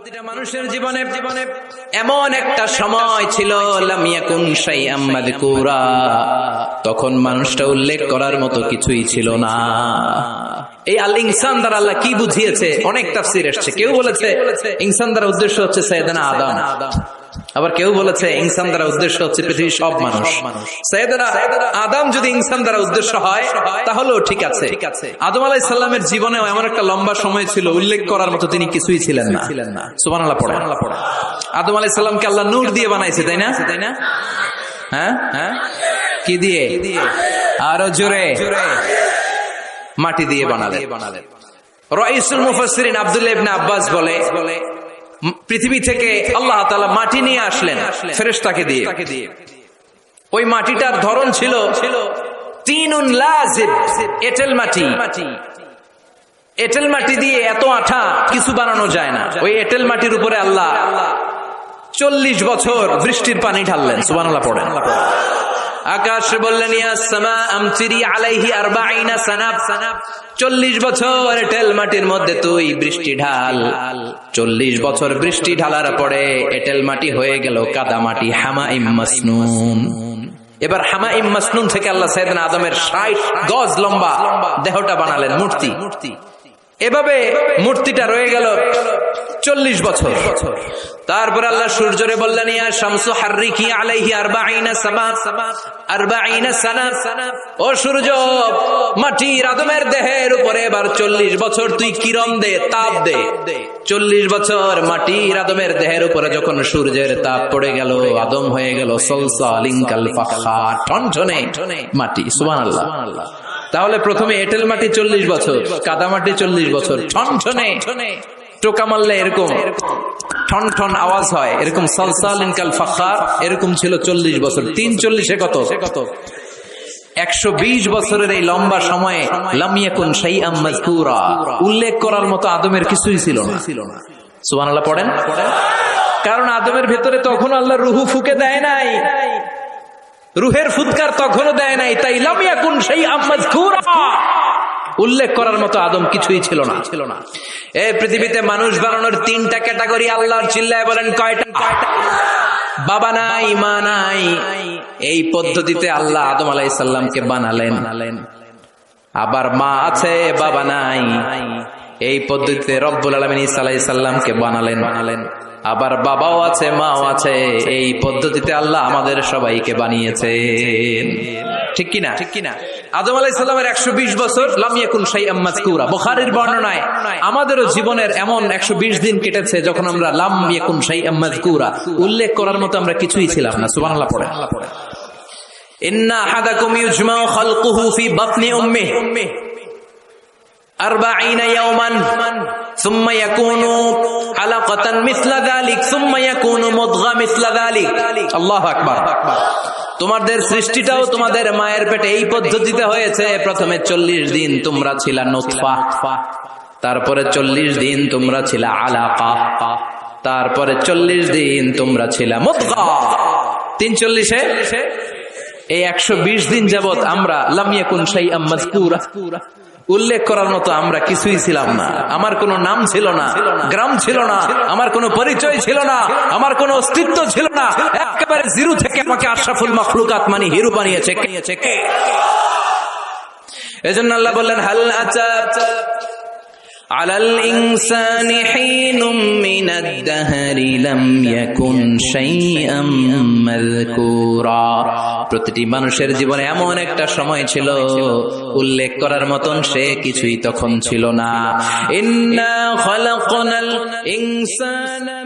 প্রতিটা মানুষের জীবনে এমন একটা সময় ছিল লাম ইয়াকুন শাইআম মাযকুরা, তখন মানুষটা উল্লেখ করার মতো কিছুই ছিল না। এই আল ইনসান দ্বারা আল্লাহ কি বুঝিয়েছে? অনেক তাফসীর এসেছে। কেউ বলেছে ইনসান দ্বারা উদ্দেশ্য হচ্ছে সাইয়েদনা আদম, আবার কেউ বলেছে ইনসান দ্বারা উদ্দেশ্য হচ্ছে পৃথিবীর সব মানুষ। সাইয়েদনা আদম যদি ইনসান দ্বারা উদ্দেশ্য হয় তাহলেও ঠিক আছে। আদম আলাইহিস সালামের জীবনেও এমন একটা লম্বা সময় ছিল উল্লেখ করার মতো তিনি কিছুই ছিলেন না। সুবহানাল্লাহ পড়ে। আদম আলাইহিস সালামকে আল্লাহ নূর দিয়ে বানাইছে, তাই না? হ্যাঁ, কি দিয়ে? আরো জোরে, মাটি দিয়ে বানালেন। রাইসুল মুফাসসিরিন আব্দুল্লাহ ইবনে আব্বাস বলে পৃথিবী থেকে আল্লাহ তাআলা মাটি নিয়ে আসলেন ফেরেশতাকে দিয়ে। ওই মাটিটার ধরন ছিল তিনুন লাজিব, এঁটেল মাটি। এঁটেল মাটি দিয়ে এত আঠা কিছু বানানো যায় না। ওই এঁটেল মাটির উপরে আল্লাহ 40 বছর বৃষ্টির পানি ঢাললেন। সুবহানাল্লাহ পড়েন। আকাশ বললেন ইয়া সামা আমতিরি আলাইহি 40 সানা, 40 বছর এঁটেল মাটির মধ্যে তুই বৃষ্টি ঢাল। 40 বছর বৃষ্টি ঢালার পরে এঁটেল মাটি হয়ে গেল কাদা মাটি, হামাইম মাসনুন। এবার হামাইম মাসনুন থেকে আল্লাহ সাইয়েদনা আদমের 60 গজ লম্বা দেহটা বানালেন, মূর্তি। এভাবে মূর্তিটা রয়ে গেল 40 বছর। তারপর আল্লাহ সূর্যরে বললেন ইয়া শামসু হাররিকি আলাইহি 40 সানা, ও সূর্য মাটির আদমের দেহের উপরে এবার 40 বছর তুই কিরণ দে, তাপ দে। 40 বছর মাটির আদমের দেহের উপরে যখন সূর্যের তাপ পড়ে গেল, আদম হয়ে গেল সলসালিন কাল ফাখার, টনটনে মাটি। সুবহানাল্লাহ। তাহলে প্রথমে এঁটেল মাটি 40 বছর, কাদা মাটি 40 বছর, ঠনঠনে টোকা মারলে এরকম ঠন ঠন আওয়াজ হয়, এরকম সালসালিন কাল ফাখার, এরকম ছিল 40 বছর। 3 40 কত? 120 বছরের এই লম্বা সময়ে লাম ইয়াকুন শাইআম মাযকুরা, উল্লেখ করার মতো আদমের কিছুই ছিল না। সুবহানাল্লাহ পড়েন। কারণ আদমের ভেতরে তখন আল্লাহ রুহু ফুঁকে দেয় নাই, রুহের ফুৎকার তখনও দেয় নাই, তাই লাম ইয়াকুন শাইআম মাযকুরা, উল্লেখ করার মতো আদম কিছুই ছিল না। এই পৃথিবীতে মানুষ বানানোর 3টা ক্যাটাগরি আল্লাহর চিল্লায় বলেন কয়টা? বাবা নাই, মা নাই। এই পদ্ধতিতে আল্লাহ আদম আলাইহিস সালামকে বানালেন। আবার মা আছে, বাবা নাই। এই পদ্ধতিতে রব্বুল আলামিন ঈসা আলাইহিস সালামকে বানালেন। আবার বাবাও আছে, মাও আছে। এই পদ্ধতিতে আল্লাহ আমাদের সবাইকে বানিয়েছেন। ঠিক কিনা? আদম আলাইহিস সালামের 120 বছর লাম ইয়াকুন শাইআম মাযকুরা। বুখারীর বর্ণনায় আমাদেরও জীবনের এমন 120 দিন কেটেছে যখন আমরা লাম ইয়াকুন শাইআম মাযকুরা, উল্লেখ করার মতো আমরা কিছুই ছিলাম না। সুবহানাল্লাহ পড়ে। ইন্না আহাদাকুম ইউজমাউ খালকুহু ফি বাতনি উম্মিহি 40 يوما ثم يكون علقة مثل ذلك ثم يكون مضغة مثل ذلك। আল্লাহু আকবার। তোমাদের সৃষ্টিটাও তোমাদের মায়ের পেটে এই পদ্ধতিতে হয়েছে। প্রথমে 40 দিন তোমরা ছিলা নুতফা, তারপরে 40 দিন তোমরা ছিলা আলাকা, তারপরে 40 দিন তোমরা ছিলা মুদগা। 340-এ এই 120 দিন যাবত আমরা লাম ইয়াকুন শাইআম মাযকুরা, উল্লেখ করার মতো আমরা কিছুই ছিলাম না। আমার কোনো নাম ছিল না, গ্রাম ছিল না, আমার কোনো পরিচয় ছিল না, আমার কোনো অস্তিত্ব ছিল না। একেবারে জিরো থেকে আমাকে আশরাফুল মাখলুকাত মানে হিরো বানিয়েছে। এজন্য আল্লাহ বললেন হাল আতা আলাল ইনসানি হিনুম মিনাদ দাহরি লাম ইয়াকুন শাইআম মাযকুরা। প্রতিটি মানুষের জীবনে এমন একটা সময় ছিল উল্লেখ করার মতন সে কিছুই তখন ছিল না। ইন্না খালাকনাল ইনসানা